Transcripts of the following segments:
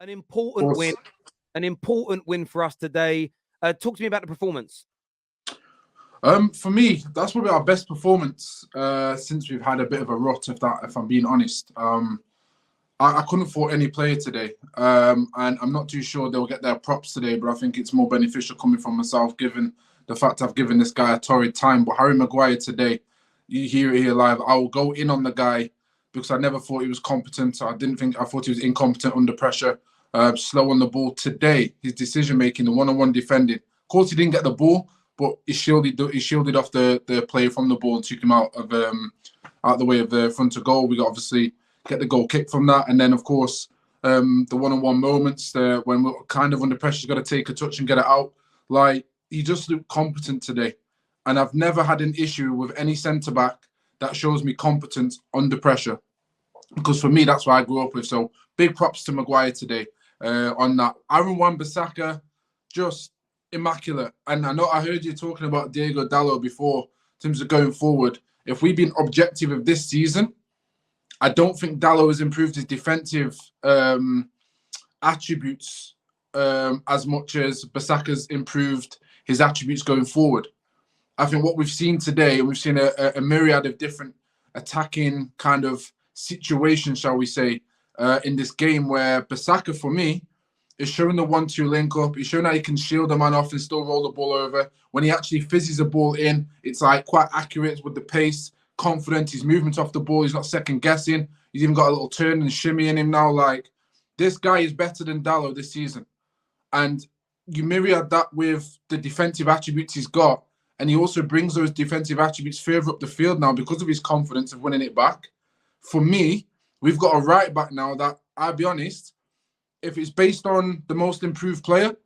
An important win. An important win for us today. Talk to me about the performance. For me, that's probably our best performance since we've had a bit of a rut, if I'm being honest. I couldn't fault any player today. And I'm not too sure they'll get their props today, but I think it's more beneficial coming from myself, given the fact I've given this guy a torrid time. But Harry Maguire today, you hear it here live, I will go in on the guy because I never thought he was competent. I thought he was incompetent under pressure, slow on the ball. Today, his decision-making, the one-on-one defending. Of course, he didn't get the ball, but he shielded off the player from the ball and took him out the way of the front of goal. We got obviously get the goal kick from that. And then, of course, the one-on-one moments when we're kind of under pressure, he's got to take a touch and get it out. Like, he just looked competent today. And I've never had an issue with any centre-back that shows me competence under pressure. Because for me, that's what I grew up with. So big props to Maguire today on that. Aaron Wan-Bissaka, just immaculate. And I heard you talking about Diego Dalot before in terms of going forward. If we've been objective of this season, I don't think Dalot has improved his defensive attributes as much as Bissaka's improved his attributes going forward. I think what we've seen today, we've seen a myriad of different attacking kind of situations, shall we say, in this game where Bissaka, for me, is showing the 1-2 link up. He's showing how he can shield a man off and still roll the ball over. When he actually fizzes a ball in, it's like quite accurate with the pace, confident. His movement off the ball, he's not second guessing. He's even got a little turn and shimmy in him now. Like, this guy is better than Dalot this season. And you myriad that with the defensive attributes he's got. And he also brings those defensive attributes further up the field now because of his confidence of winning it back. For me, we've got a right back now that, I'll be honest, if it's based on the most improved player,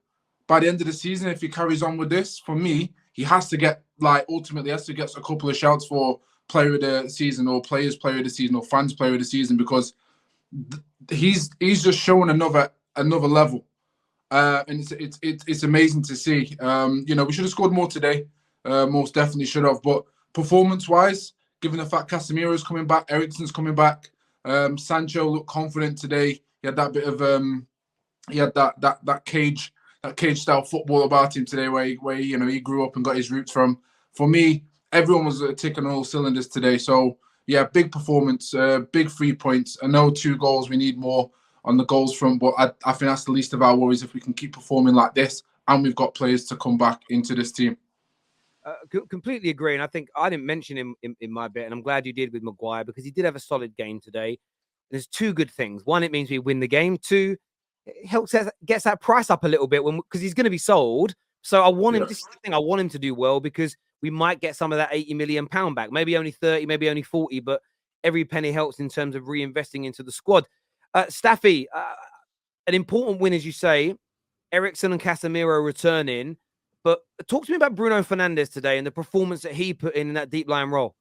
by the end of the season, if he carries on with this, for me, he has to get, ultimately has to get a couple of shouts for player of the season or players player of the season or fans player of the season, because he's just showing another level. And it's amazing to see. We should have scored more today. Most definitely should have. But performance-wise, given the fact Casemiro's coming back, Eriksen's coming back, Sancho looked confident today. He had that bit of that cage style football about him today, where he grew up and got his roots from. For me, everyone was ticking on all cylinders today. So yeah, big performance, big 3 points. I know 2 goals. We need more on the goals front, but I think that's the least of our worries if we can keep performing like this, and we've got players to come back into this team. Completely agree. And I think I didn't mention him in my bit, and I'm glad you did with Maguire, because he did have a solid game today. There's 2 good things. 1, it means we win the game. 2, it helps gets that price up a little bit because he's going to be sold. So I want him. This is the thing. I want him to do well, because we might get some of that £80 million back. Maybe only 30, maybe only 40, but every penny helps in terms of reinvesting into the squad. Staffy, an important win, as you say. Eriksen and Casemiro returning. But talk to me about Bruno Fernandes today and the performance that he put in that deep line role.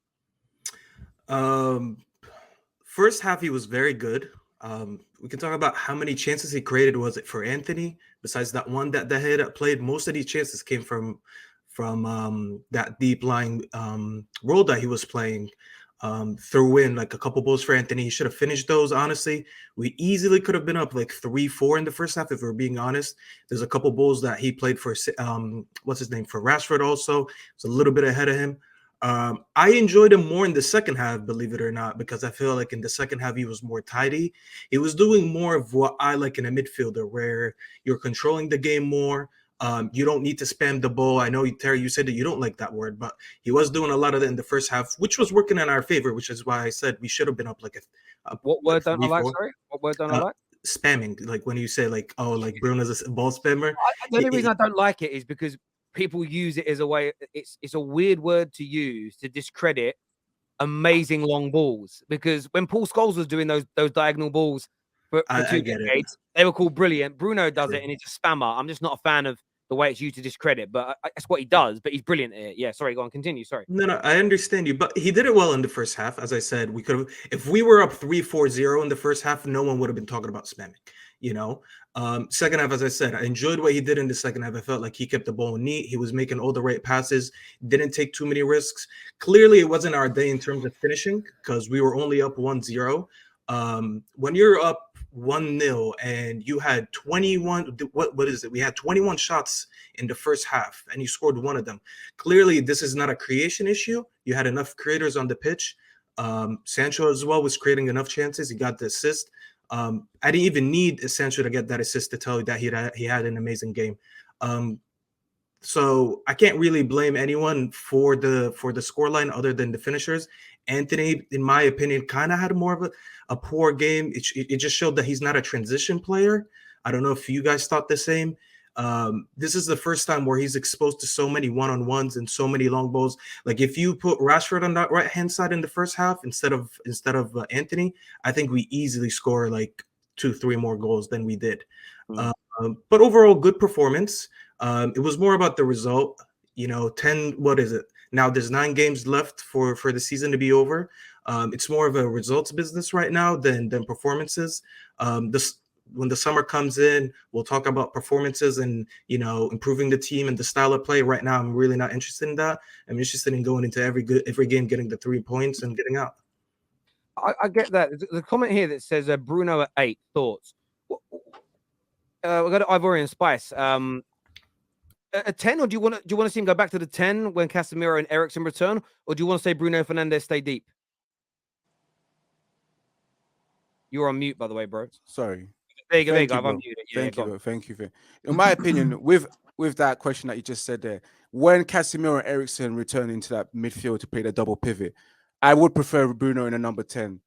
First half, he was very good. We can talk about how many chances he created. Was it for Anthony? Besides that one that the head played, most of these chances came from that deep line role that he was playing. Threw in like a couple balls for Anthony. He should have finished those. Honestly, we easily could have been up like 3-4 in the first half, if we're being honest. There's a couple balls that he played for what's his name, for Rashford also. It's a little bit ahead of him. I enjoyed him more in the second half, believe it or not, because I feel like in the second half he was more tidy. He was doing more of what I like in a midfielder, where you're controlling the game more. You don't need to spam the ball. I know, Terry, you said that you don't like that word, but he was doing a lot of that in the first half, which was working in our favor, which is why I said we should have been up like what word don't I like? Sorry, what word don't I like? Spamming, like when you say like, oh, like Bruno's a ball spammer. The only reason I don't like it is because people use it as a way. It's a weird word to use to discredit amazing long balls, because when Paul Scholes was doing those diagonal balls for 2 decades, they were called brilliant. Bruno does it and he's a spammer. I'm just not a fan of the way it's used to discredit, but that's what he does. But he's brilliant at it. Yeah, sorry, go on, continue. Sorry. No, I understand you, but he did it well in the first half. As I said, we could have, if we were up 3-4-0 in the first half, no one would have been talking about spamming. Second half, as I said, I enjoyed what he did in the second half. I felt like he kept the ball neat. He was making all the right passes, didn't take too many risks. Clearly, it wasn't our day in terms of finishing, because we were only up 1-0. When you're up 1-0 and you had 21, what is it? We had 21 shots in the first half and you scored one of them. Clearly, this is not a creation issue. You had enough creators on the pitch. Sancho as well was creating enough chances. He got the assist. I didn't even need Sancho to get that assist to tell you that he had an amazing game. So I can't really blame anyone for the scoreline other than the finishers. Anthony, in my opinion, kind of had more of a poor game. It just showed that he's not a transition player. I don't know if you guys thought the same. This is the first time where he's exposed to so many one-on-ones and so many long balls. Like if you put Rashford on that right-hand side in the first half instead of Anthony, I think we easily score like 2-3 more goals than we did. But overall, good performance. It was more about the result. 10. What is it now? There's 9 games left for the season to be over. It's more of a results business right now than performances. When the summer comes in, we'll talk about performances and improving the team and the style of play. Right now, I'm really not interested in that. I'm interested in going into every game, getting the 3 points and getting out. I get that. The comment here that says Bruno at 8 thoughts. We've got Ivorian Spice. A 10, or do you want to see him go back to the 10 when Casemiro and Eriksen return, or do you want to say Bruno Fernandes stay deep? You're on mute, by the way, bro. Sorry. There you go. I've unmuted. Thank you. In my opinion, with that question that you just said there, when Casemiro and Eriksen return into that midfield to play the double pivot, I would prefer Bruno in a number 10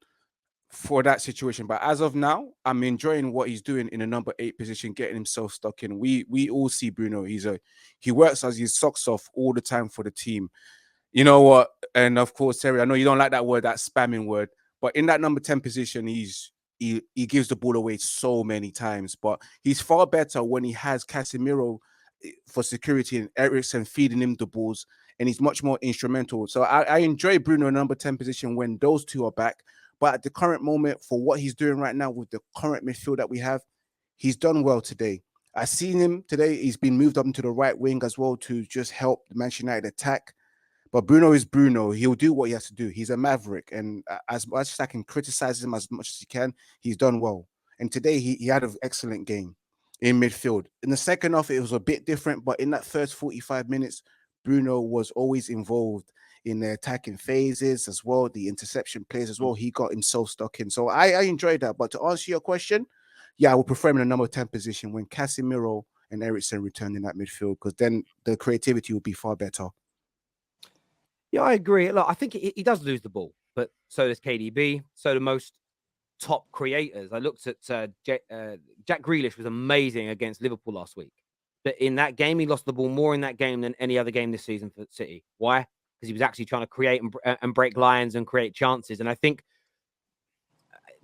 for that situation. But as of now, I'm enjoying what he's doing in a number 8 position, getting himself stuck in. We all see Bruno. He works as his socks off all the time for the team. You know what? And of course, Terry, I know you don't like that word, that spamming word, but in that number 10 position, he gives the ball away so many times. But he's far better when he has Casemiro for security and Eriksen feeding him the balls, and he's much more instrumental. So I enjoy Bruno in number 10 position when those two are back. But at the current moment, for what he's doing right now with the current midfield that we have, he's done well today. I've seen him today. He's been moved up into the right wing as well to just help the Manchester United attack. But Bruno is Bruno. He'll do what he has to do. He's a maverick. And as much as I can criticize him as much as he can, he's done well. And today he had an excellent game in midfield. In the second half, it was a bit different. But in that first 45 minutes, Bruno was always involved in the attacking phases as well, the interception plays as well. He got himself stuck in. So I enjoyed that. But to answer your question, I would prefer him in a number 10 position when Casemiro and Eriksen return in that midfield, because then the creativity will be far better. Yeah, I agree. Look, I think he does lose the ball, but so does KDB. So do most top creators. I looked at Jack Grealish was amazing against Liverpool last week. But in that game, he lost the ball more in that game than any other game this season for City. Why? Because he was actually trying to create and break lines and create chances. And I think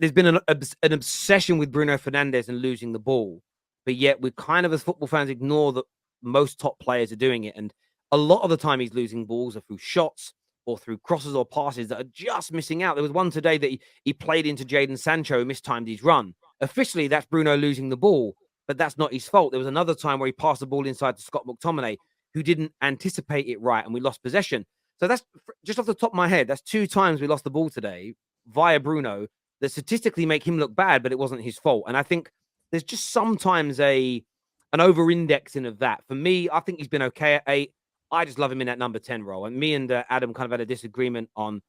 there's been an obsession with Bruno Fernandes and losing the ball. But yet we kind of, as football fans, ignore that most top players are doing it. And a lot of the time he's losing balls are through shots or through crosses or passes that are just missing out. There was one today that he played into Jadon Sancho, who mistimed his run. Officially, that's Bruno losing the ball, but that's not his fault. There was another time where he passed the ball inside to Scott McTominay, who didn't anticipate it right, and we lost possession. So that's just off the top of my head. That's 2 times we lost the ball today via Bruno that statistically make him look bad, but it wasn't his fault. And I think there's just sometimes an over-indexing of that. For me, I think he's been okay at 8. I just love him in that number 10 role. And me and Adam kind of had a disagreement on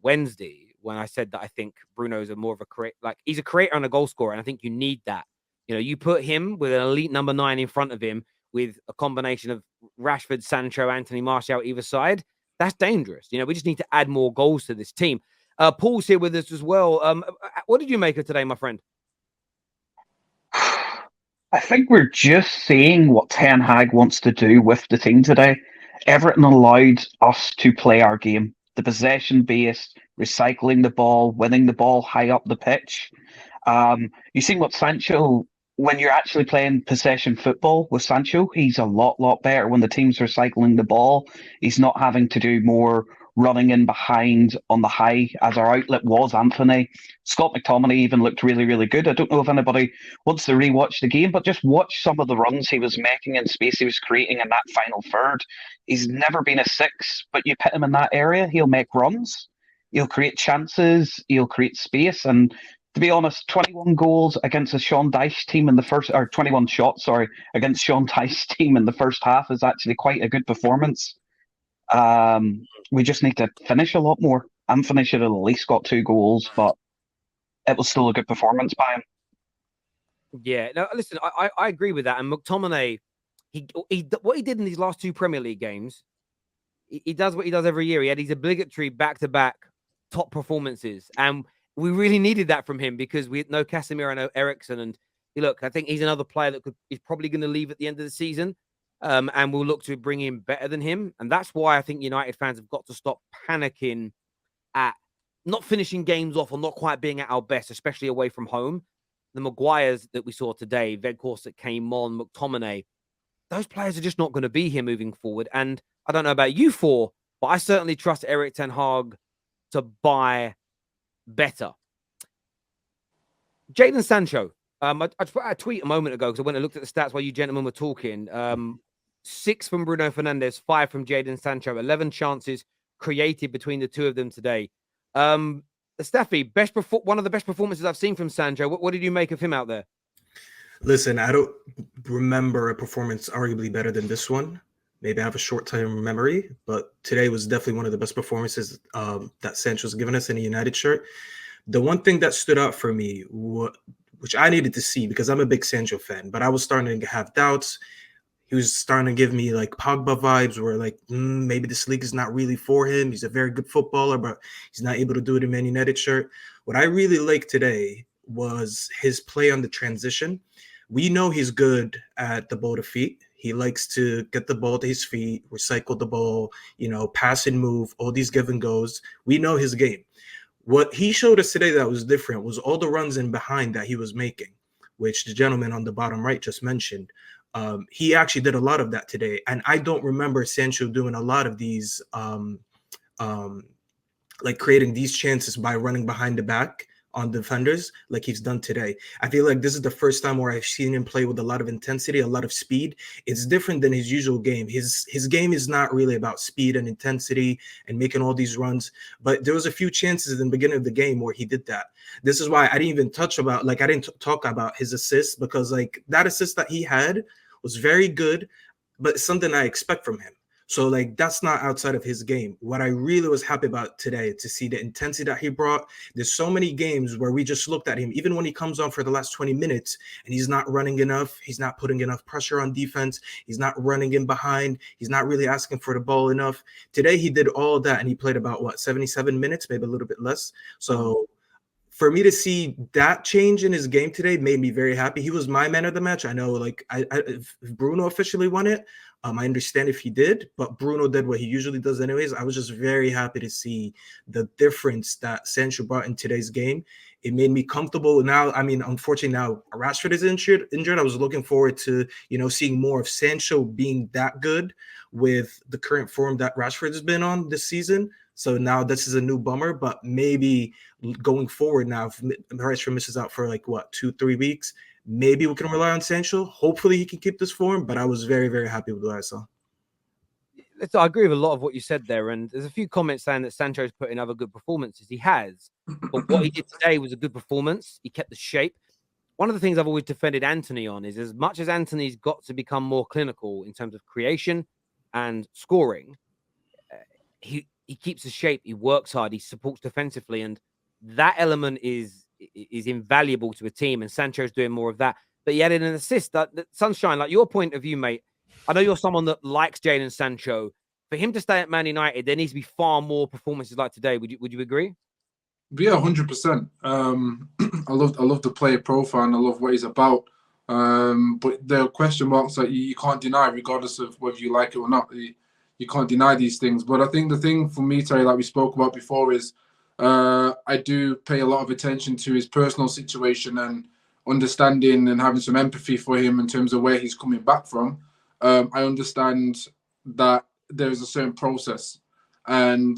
Wednesday when I said that I think Bruno's more of a creator. Like, he's a creator and a goal scorer, and I think you need that. You put him with an elite number 9 in front of him with a combination of Rashford, Sancho, Anthony Martial either side. That's dangerous. We just need to add more goals to this team. Paul's here with us as well. What did you make of today, my friend? I think we're just seeing what Ten Hag wants to do with the team today. Everton allowed us to play our game. The possession-based, recycling the ball, winning the ball high up the pitch. You see what Sancho, when you're actually playing possession football with Sancho, he's a lot better when the team's recycling the ball. He's not having to do more running in behind on the high, as our outlet was Anthony. Scott McTominay even looked really good. I don't know if anybody wants to rewatch the game, but just watch some of the runs he was making in space he was creating in that final third. He's never been a 6, but you put him in that area, he'll make runs. He'll create chances. He'll create space. And to be honest, 21 goals against a Sean Dyche team in the first, or 21 shots, sorry, against Sean Dyche's team in the first half is actually quite a good performance. We just need to finish a lot more. I'm finishing at least got 2 goals, but it was still a good performance by him. Yeah, no, listen, I agree with that. And McTominay, he what he did in these last 2 Premier League games, he does what he does every year. He had these obligatory back-to-back top performances, and we really needed that from him because we had no Casemiro, no Eriksen, and look, I think he's another player that is probably going to leave at the end of the season, and we'll look to bring in better than him, and that's why I think United fans have got to stop panicking at not finishing games off or not quite being at our best, especially away from home. The Maguires that we saw today, Weghorst that came on, McTominay, those players are just not going to be here moving forward. And I don't know about you four, but I certainly trust Erik ten Hag to buy better. Jadon Sancho. I put out a tweet a moment ago because I went and looked at the stats while you gentlemen were talking. 6 from Bruno Fernandes, 5 from Jadon Sancho, 11 chances created between the two of them today. Staffy, one of the best performances I've seen from Sancho. What did you make of him out there? Listen, I don't remember a performance arguably better than this one. Maybe I have a short-term memory, but today was definitely one of the best performances that Sancho's given us in a United shirt. The one thing that stood out for me, which I needed to see because I'm a big Sancho fan, but I was starting to have doubts. He was starting to give me like Pogba vibes where like, maybe this league is not really for him. He's a very good footballer, but he's not able to do it in Man United shirt. What I really liked today was his play on the transition. We know he's good at the ball to feet. He likes to get the ball to his feet, recycle the ball, pass and move, all these give and goes. We know his game. What he showed us today that was different was all the runs in behind that he was making, which the gentleman on the bottom right just mentioned. He actually did a lot of that today. And I don't remember Sancho doing a lot of these, like creating these chances by running behind the back on defenders like he's done today. I feel like this is the first time where I've seen him play with a lot of intensity, a lot of speed. It's different than his usual game. His game is not really about speed and intensity and making all these runs, but there was a few chances in the beginning of the game where he did that. This is why I didn't even talk about his assist, because like that assist that he had was very good, but it's something I expect from him. So like that's not outside of his game. What I really was happy about today to see the intensity that he brought. There's so many games where we just looked at him, even when he comes on for the last 20 minutes and he's not running enough. He's not putting enough pressure on defense. He's not running in behind. He's not really asking for the ball enough. Today he did all of that and he played about 77 minutes, maybe a little bit less. So for me to see that change in his game today made me very happy. He was my man of the match. I know, like, if Bruno officially won it, I understand if he did, but Bruno did what he usually does anyways. I was just very happy to see the difference that Sancho brought in today's game. It made me comfortable. Now, I mean, unfortunately, now Rashford is injured. I was looking forward to, seeing more of Sancho being that good with the current form that Rashford has been on this season. So now this is a new bummer, but maybe going forward now, if Rashford misses out for 2-3 weeks, maybe we can rely on Sancho. Hopefully he can keep this form, but I was very, very happy with what I saw. I agree with a lot of what you said there, and there's a few comments saying that Sancho's put in other good performances. He has, but what he did today was a good performance. He kept the shape. One of the things I've always defended Anthony on is, as much as Anthony's got to become more clinical in terms of creation and scoring, he keeps the shape, he works hard, he supports defensively, and that element is invaluable to a team, and Sancho's doing more of that. But he added an assist. That Sunshine, like your point of view, mate, I know you're someone that likes Jadon Sancho. For him to stay at Man United, there needs to be far more performances like today. Would you agree? Yeah, 100%. I love the player profile and I love what he's about. But there are question marks that you can't deny, regardless of whether you like it or not. You can't deny these things. But I think the thing for me, Terry, like we spoke about before, is I do pay a lot of attention to his personal situation and understanding and having some empathy for him in terms of where he's coming back from. I understand that there is a certain process, and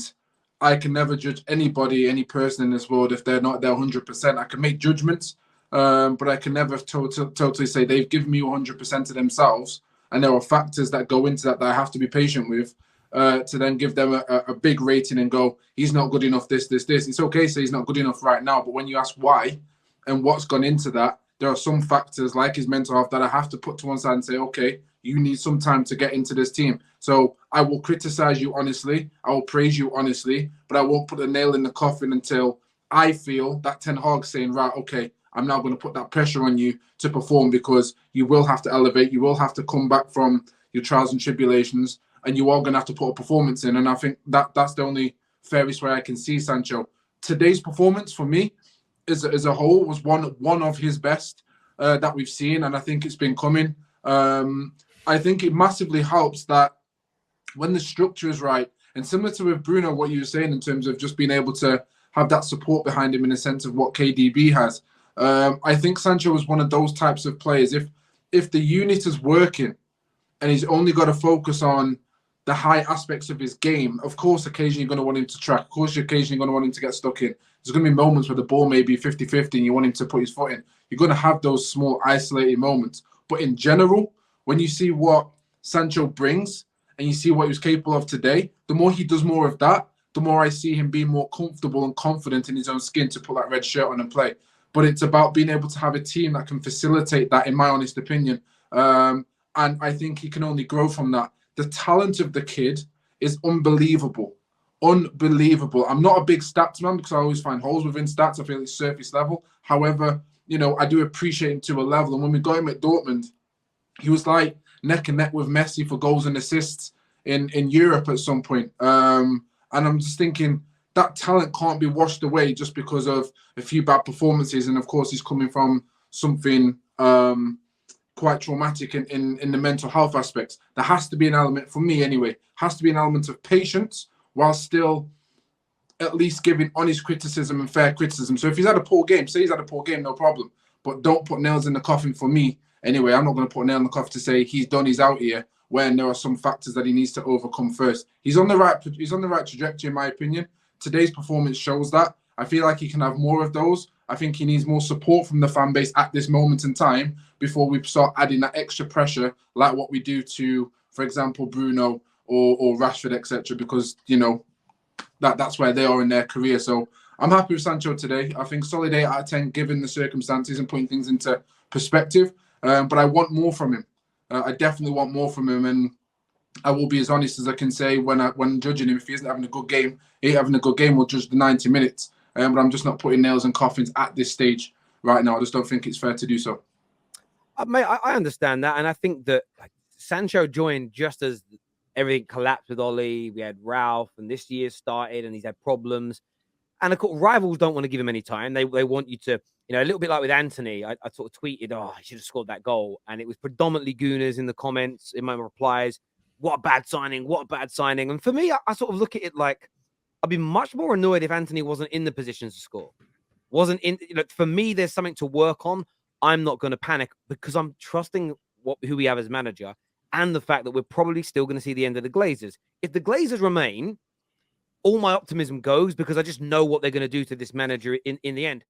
I can never judge anybody, any person in this world, if they're not there 100%. I can make judgments, but I can never totally say they've given me 100% of themselves. And there are factors that go into that I have to be patient with. to then give them a big rating and go, he's not good enough, this. It's okay to say he's not good enough right now, but when you ask why and what's gone into that, there are some factors like his mental health that I have to put to one side and say, okay, you need some time to get into this team. So I will criticize you honestly. I will praise you honestly, but I won't put a nail in the coffin until I feel that Ten Hag saying, right, okay, I'm now going to put that pressure on you to perform, because you will have to elevate. You will have to come back from your trials and tribulations, and you are going to have to put a performance in. And I think that's the only fairest way I can see Sancho. Today's performance for me as a whole was one of his best that we've seen, and I think it's been coming. I think it massively helps that when the structure is right, and similar to with Bruno, what you were saying in terms of just being able to have that support behind him in a sense of what KDB has. I think Sancho was one of those types of players. If the unit is working and he's only got to focus on the high aspects of his game, of course, occasionally you're going to want him to track. Of course, you're occasionally going to want him to get stuck in. There's going to be moments where the ball may be 50-50 and you want him to put his foot in. You're going to have those small isolated moments. But in general, when you see what Sancho brings and you see what he was capable of today, the more he does more of that, the more I see him being more comfortable and confident in his own skin to put that red shirt on and play. But it's about being able to have a team that can facilitate that, in my honest opinion. And I think he can only grow from that. The talent of the kid is unbelievable. Unbelievable. I'm not a big stats man because I always find holes within stats. I feel it's surface level. However, you know, I do appreciate him to a level. And when we got him at Dortmund, he was like neck and neck with Messi for goals and assists in Europe at some point. And I'm just thinking that talent can't be washed away just because of a few bad performances. And of course, he's coming from something quite traumatic in the mental health aspects. There has to be an element, for me anyway, has to be an element of patience while still at least giving honest criticism and fair criticism. So if he's had a poor game, say he's had a poor game, no problem. But don't put nails in the coffin for me. Anyway, I'm not going to put a nail in the coffin to say he's done, he's out here, when there are some factors that he needs to overcome first. He's on the right trajectory, in my opinion. Today's performance shows that. I feel like he can have more of those. I think he needs more support from the fan base at this moment in time before we start adding that extra pressure, like what we do to, for example, Bruno or Rashford, etc. Because, you know, that's where they are in their career. So I'm happy with Sancho today. I think solid 8 out of 10 given the circumstances and putting things into perspective. But I want more from him. I definitely want more from him, and I will be as honest as I can say when judging him. If he isn't having a good game, we'll judge the 90 minutes. But I'm just not putting nails in coffins at this stage right now. I just don't think it's fair to do so. Mate, I understand that, and I think that Sancho joined just as everything collapsed with Oli. We had Ralph, and this year started, and he's had problems. And of course, rivals don't want to give him any time. They want you to, you know, a little bit like with Anthony. I sort of tweeted, "Oh, he should have scored that goal," and it was predominantly Gooners in the comments, in my replies. What a bad signing! What a bad signing! And for me, I sort of look at it like I'd be much more annoyed if Anthony wasn't in the positions to score. Wasn't in. You know, for me, there's something to work on. I'm not going to panic because I'm trusting who we have as manager and the fact that we're probably still going to see the end of the Glazers. If the Glazers remain, all my optimism goes because I just know what they're going to do to this manager in the end.